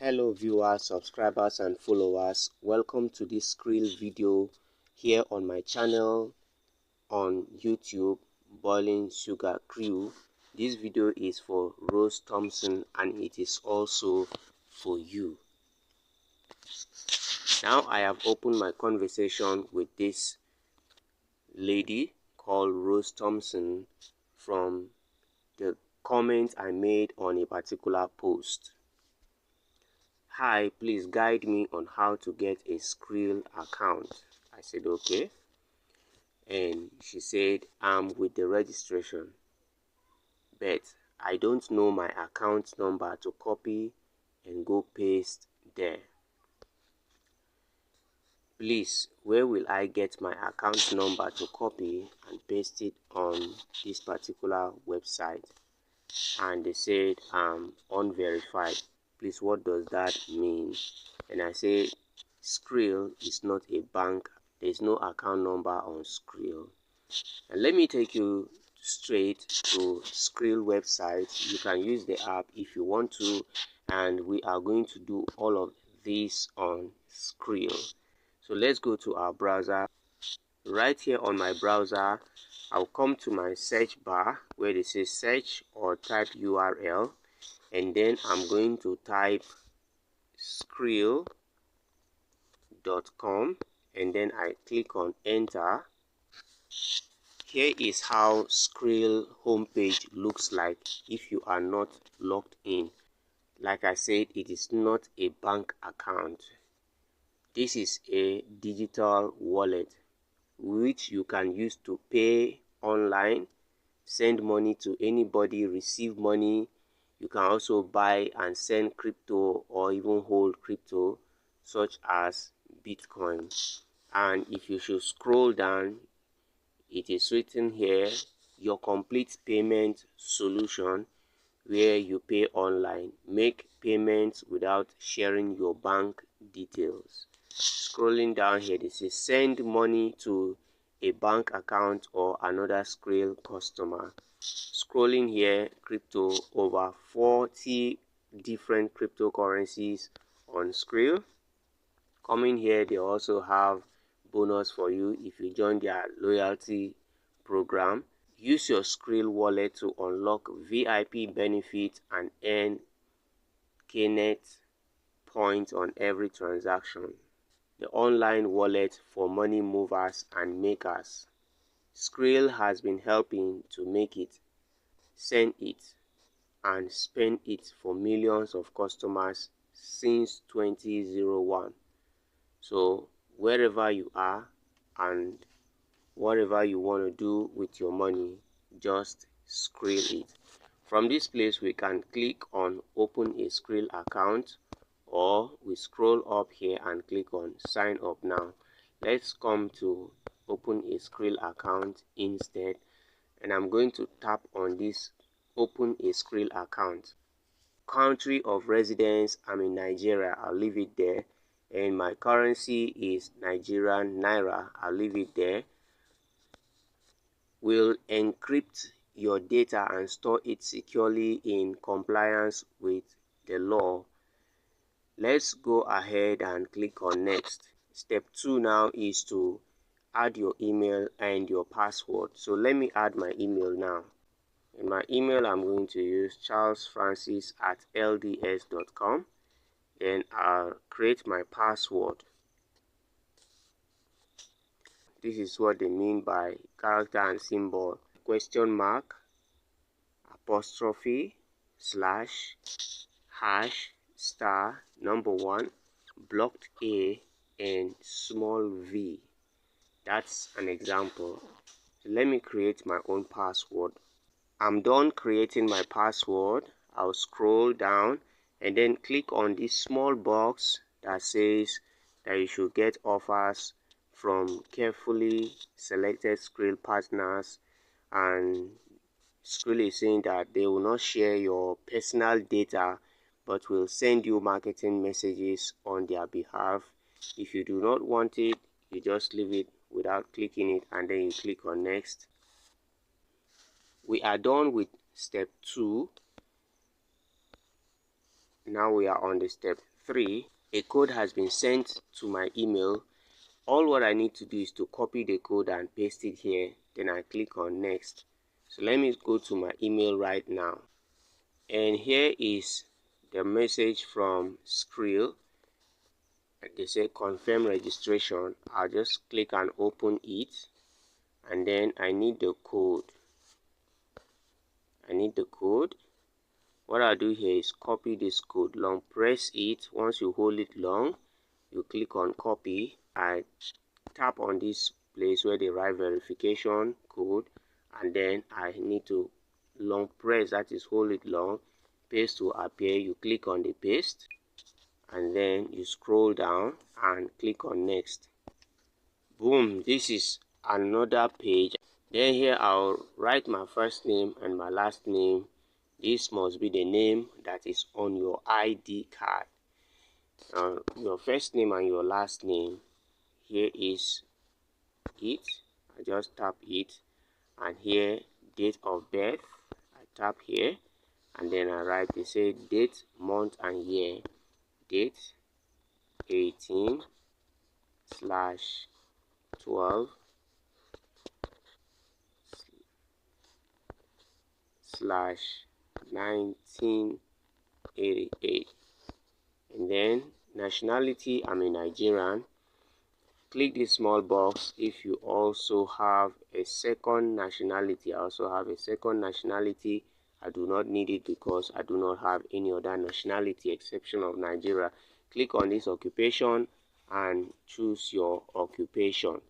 Hello viewers, subscribers and followers, welcome to this Skrill video here on my channel on YouTube, Boiling Sugar Crew. This video is for Rose Thompson and it is also for you. Now I have opened my conversation with this lady called Rose Thompson from the comment I made on a particular post. Hi, please guide me on how to get a Skrill account. I said okay, and she said I'm with the registration, but I don't know my account number to copy and go paste there. Please, where will I get my account number to copy and paste it on this particular website? And they said I'm unverified. Please, what does that mean? And I say Skrill is not a bank. There's no account number on Skrill. And let me take you straight to Skrill website. You can use the app if you want to, and we are going to do all of this on Skrill. So let's go to our browser. Right here on my browser, I'll come to my search bar where it says search or type URL, and then I'm going to type skrill.com and then I click on enter. Here is how Skrill homepage looks like if you are not logged in. Like I said, it is not a bank account. This is a digital wallet which you can use to pay online, send money to anybody, receive money. You can also buy and send crypto or even hold crypto such as Bitcoin. And if you should scroll down, it is written here, your complete payment solution, where you pay online. Make payments without sharing your bank details. Scrolling down here, this is send money to a bank account or another Skrill customer. Scrolling here, crypto, over 40 different cryptocurrencies on Skrill. Coming here, they also have bonus for you if you join their loyalty program. Use your Skrill wallet to unlock VIP benefits and earn KNET points on every transaction. The online wallet for money movers and makers. Skrill has been helping to make it, send it, and spend it for millions of customers since 2001. So wherever you are and whatever you want to do with your money, just Skrill it. From this place, we can click on open a Skrill account, or we scroll up here and click on sign up now. Let's come to open a Skrill account instead, and I'm going to tap on this open a Skrill account. Country of residence, I'm in Nigeria, I'll leave it there, and my currency is Nigerian naira, I'll leave it there. We'll encrypt your data and store it securely in compliance with the law. Let's go ahead and click on next. Step 2 now is to add your email and your password. So let me add my email now. In my email, I'm going to use charlesfrancis@lds.com. Then I'll create my password. This is what they mean by character and symbol: question mark, apostrophe, slash, hash, star, number 1, blocked A, and small v. That's an example. So let me create my own password. I'm done creating my password. I'll scroll down and then click on this small box that says that you should get offers from carefully selected Skrill partners, and Skrill is saying that they will not share your personal data but will send you marketing messages on their behalf. If you do not want it, you just leave it without clicking it and then you click on next. We are done with step 2. Now we are on the step 3. A code has been sent to my email. All what I need to do is to copy the code and paste it here. Then I click on next. So let me go to my email right now. And here is the message from Skrill. They say confirm registration. I'll just click and open it. And then I need the code. What I'll do here is copy this code. Long press it. Once you hold it long, you click on copy. I tap on this place where they write verification code, and then I need to long press, that is hold it long. Paste will appear. You click on the paste, and then you scroll down and click on next. Boom, this is another page. Then here I'll write my first name and my last name. This must be the name that is on your ID card. Your first name and your last name. Here is it. I just tap it, and here date of birth. I tap here, and then I write, they say date, month and year. Date 18/12/1988, and then nationality, I'm a Nigerian. Click this small box if you also have a second nationality. I also have a second nationality. I do not need it because I do not have any other nationality exception of Nigeria. Click on this occupation and choose your occupation.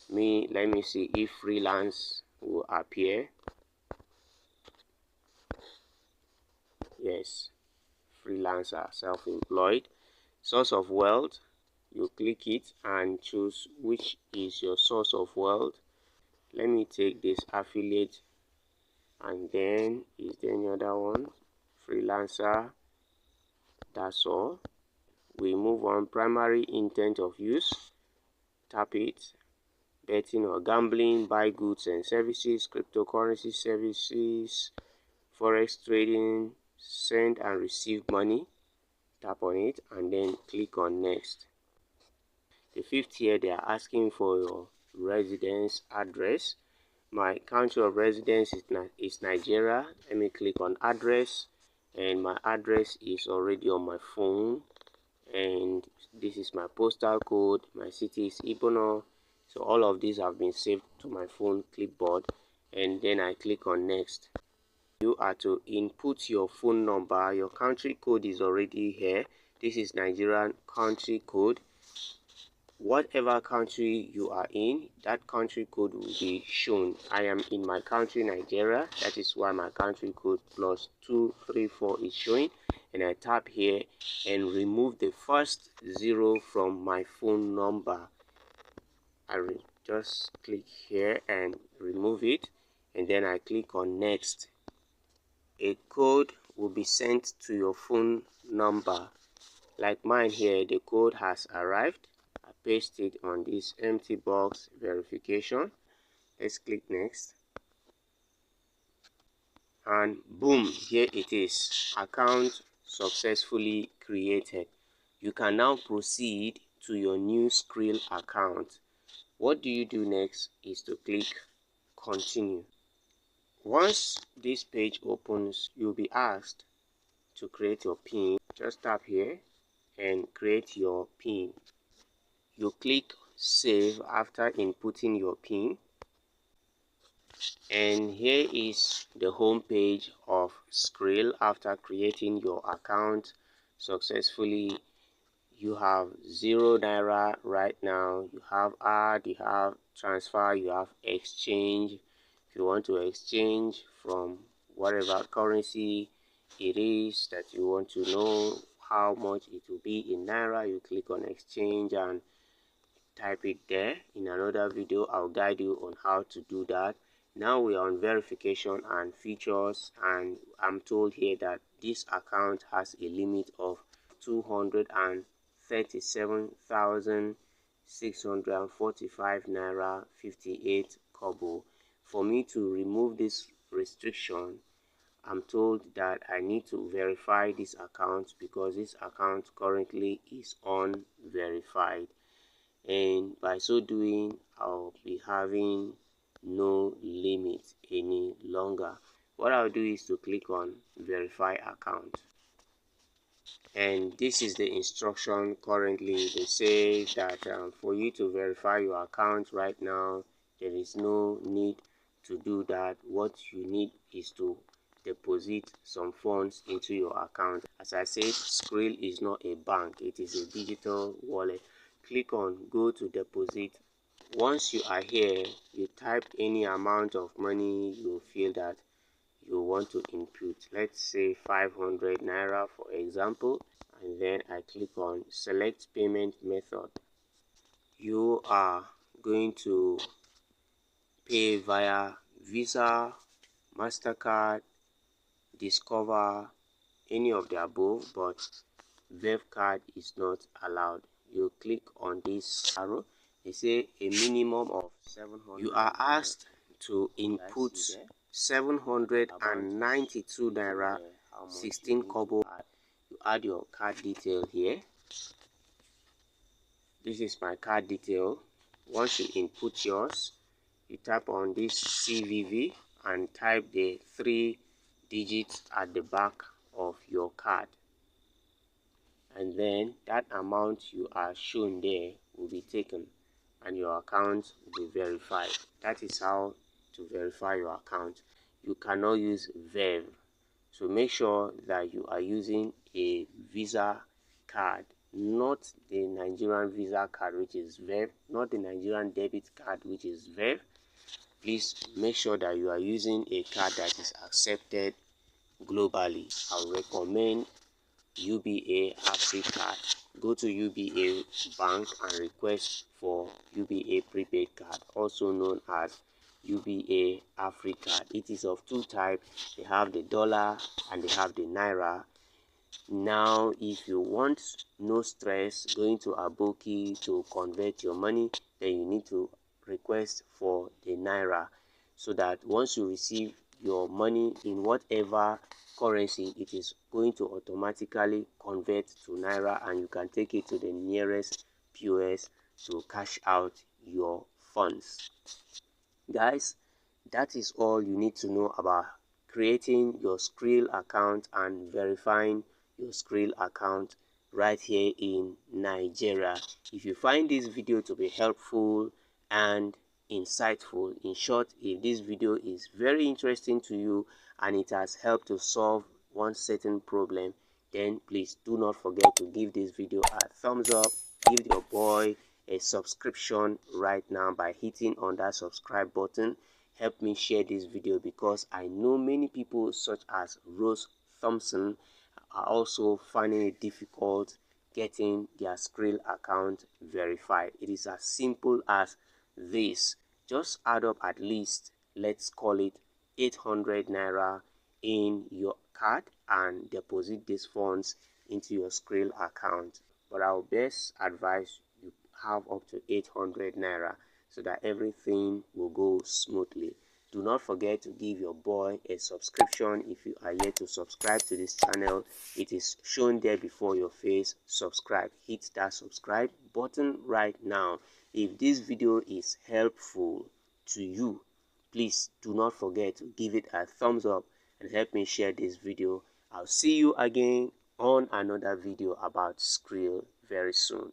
Let me see if freelance will appear. Yes, freelancer, self-employed. Source of wealth, you click it and choose which is your source of wealth. Let me take this affiliate, and then is there any other one? Freelancer. That's all. We move on. Primary intent of use, tap it. Betting or gambling, buy goods and services, cryptocurrency services, forex trading, send and receive money. Tap on it and then click on next. The fifth here, they are asking for your residence address. My country of residence is Nigeria. Let me click on address, and my address is already on my phone, and this is my postal code. My city is Ibono. So all of these have been saved to my phone clipboard, and then I click on next. You are to input your phone number. Your country code is already here. This is Nigerian country code. Whatever country you are in, that country code will be shown. I am in my country Nigeria. That is why my country code +234 is showing, and I tap here and remove the first 0 from my phone number. I just click here and remove it, and then I click on next. A code will be sent to your phone number. Like mine here, the code has arrived. I paste it on this empty box, verification. Let's click next, and boom, here it is. Account successfully created. You can now proceed to your new Skrill account. What do you do next is to click continue. Once this page opens, you'll be asked to create your PIN. Just tap here and create your PIN. You click save after inputting your PIN, and here is the home page of Skrill after creating your account successfully. You have 0 naira right now. You have add, you have transfer, you have exchange. If you want to exchange from whatever currency it is that you want to know how much it will be in naira, you click on exchange and type it there. In another video, I'll guide you on how to do that. Now we are on verification and features, and I'm told here that this account has a limit of 237,645 naira 58 kobo. For me to remove this restriction, I'm told that I need to verify this account because this account currently is unverified, and by so doing I'll be having no limit any longer. What I'll do is to click on verify account, and this is the instruction. Currently they say that for you to verify your account right now, there is no need to do that. What you need is to deposit some funds into your account. As I said, Skrill is not a bank, it is a digital wallet. Click on go to deposit. Once you are here, you type any amount of money you feel that you want to input. Let's say 500 naira for example, and then I click on select payment method. You are going to pay via Visa, Mastercard, Discover, any of the above, but Verve card is not allowed. You click on this arrow. They say a minimum of 700. You are asked to input 792 naira 16 kobo. You add your card detail here. This is my card detail. Once you input yours, you tap on this CVV and type the 3 digits at the back of your card, and then that amount you are shown there will be taken and your account will be verified. That is how to verify your account. You cannot use Verve, so make sure that you are using a Visa card, not the Nigerian Visa card which is Verve, not the Nigerian debit card which is Verve. Please make sure that you are using a card that is accepted globally. I recommend UBA Africard. Go to UBA bank and request for UBA prepaid card, also known as UBA Africard. It is of two types. They have the dollar and they have the naira. Now, if you want no stress going to Aboki to convert your money, then you need to request for the naira, so that once you receive your money in whatever currency, it is going to automatically convert to naira and you can take it to the nearest POS to cash out your funds. Guys, that is all you need to know about creating your Skrill account and verifying your Skrill account right here in Nigeria. If you find this video to be helpful and insightful, in short, if this video is very interesting to you and it has helped to solve one certain problem, then please do not forget to give this video a thumbs up. Give your boy a subscription right now by hitting on that subscribe button. Help me share this video because I know many people such as Rose Thompson are also finding it difficult getting their Skrill account verified. It is as simple as this. Just add up at least, let's call it 800 naira in your card and deposit these funds into your Skrill account. But I will best advise you have up to 800 naira so that everything will go smoothly. Do not forget to give your boy a subscription if you are yet to subscribe to this channel. It is shown there before your face. Subscribe. Hit that subscribe button right now. If this video is helpful to you, please do not forget to give it a thumbs up and help me share this video. I'll see you again on another video about Skrill very soon.